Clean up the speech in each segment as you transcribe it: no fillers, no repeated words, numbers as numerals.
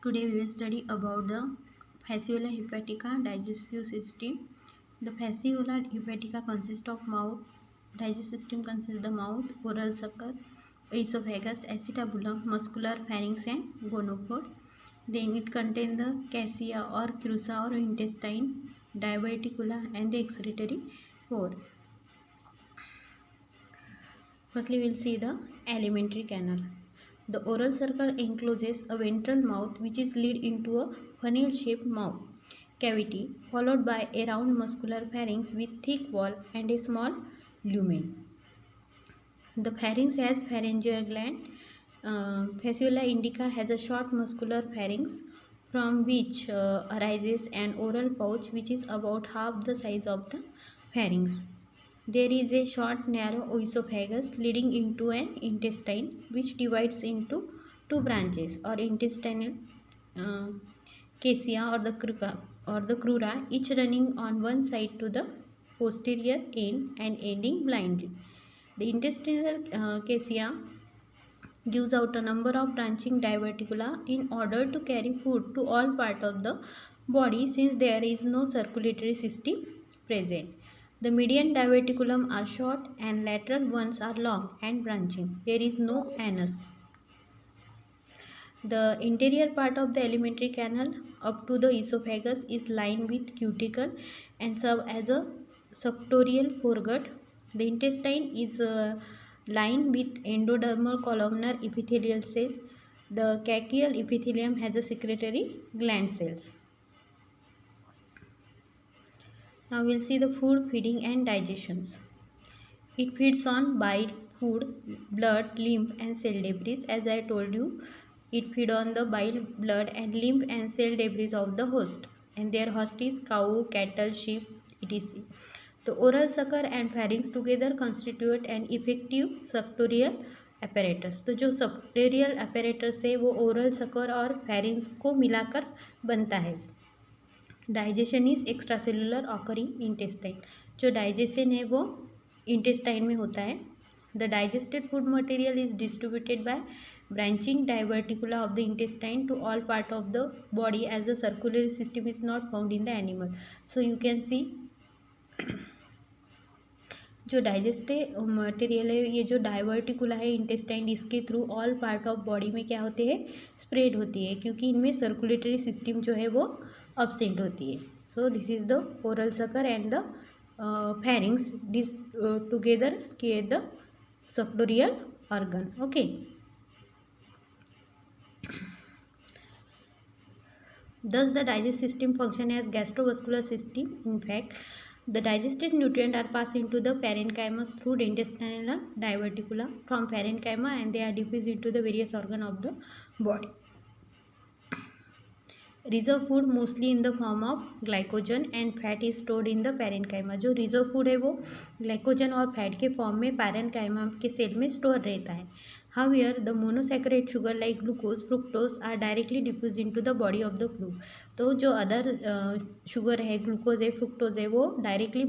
Today we will study about the fasciola hepatica digestive system. The fasciola hepatica consists of mouth. Digestive system consists the mouth, oral sucker, esophagus, acetabulum, muscular pharynx and gonopod. Then it contains the cassia or crusa or intestine, diverticula and the excretory pore. Firstly we will see the alimentary canal. The oral circle encloses a ventral mouth which is led into a funnel-shaped mouth cavity followed by a round muscular pharynx with thick wall and a small lumen. The pharynx has pharyngeal gland. Fasciola indica has a short muscular pharynx from which arises an oral pouch which is about half the size of the pharynx. There is a short narrow oesophagus leading into an intestine which divides into two branches or intestinal cassia or the crura, each running on one side to the posterior end and ending blindly. The intestinal cassia gives out a number of branching diverticula in order to carry food to all parts of the body since there is no circulatory system present. The median diverticulum are short and lateral ones are long and branching. There is no anus. The interior part of the alimentary canal up to the esophagus is lined with cuticle and serve as a suctorial foregut. The intestine is lined with endodermal columnar epithelial cells. The cacheal epithelium has a secretory gland cells. Now we will see the food, feeding and digestions. It feeds on bile, food, blood, lymph and cell debris. As I told you, it feeds on the bile, blood and lymph and cell debris of the host. And their host is cow, cattle, sheep, etc. The oral sucker and pharynx together constitute an effective suctorial apparatus. तो जो suctorial apparatus है वो oral sucker और pharynx को मिलाकर बनता है. Digestion is extracellular occurring intestine. जो डाइजेशन है वो इंटेस्टाइन में होता है. The digested food material is distributed by branching diverticula of the intestine to all part of the body as the circular system is not found in the animal. So you can see जो digested material है ये जो diverticula है intestine इसके through all part of body में क्या होते हैं स्प्रेड होती है क्योंकि इनमें सर्कुलेटरी सिस्टम जो है वो absent होती है. So this is the oral sucker and the pharynx. This together create the suctorial organ. Okay. Thus the digestive system function as gastrovascular system. In fact, the digested nutrients are passed into the parenchyma through the intestinal diverticula from parenchyma and they are diffused into the various organs of the body. Reserve food mostly in the form of glycogen and fat is stored in the parenchyma. जो reserve food है वो glycogen और fat के form में parenchyma के cell में store रहता है. However the monosaccharide sugar like glucose fructose are directly diffuse into the body of the flu. तो जो अदर शुगर है ग्लूकोज है फ्रुक्टोज है वो डायरेक्टली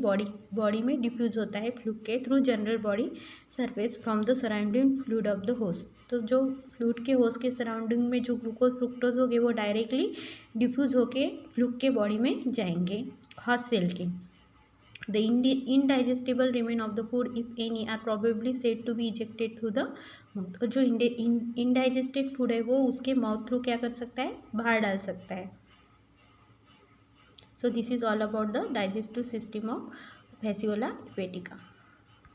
बॉडी में डिफ्यूज होता है फ्लूक के through general body surface from the surrounding fluid of the host. तो जो फ्लूइड के होस्ट के सराउंडिंग में जो ग्लूकोज फ्रुक्टोज होंगे वो डायरेक्टली डिफ्यूज होके फ्लूक के बॉडी में जाएंगे होस्ट सेल के. The indigestible remain of the food, if any, are probably said to be ejected through the mouth. और जो इंडाइजेस्टेड फूड है वो उसके माउथ थ्रू क्या कर सकता है बाहर डाल सकता है. So this is all about the digestive system of fasciola hepatica.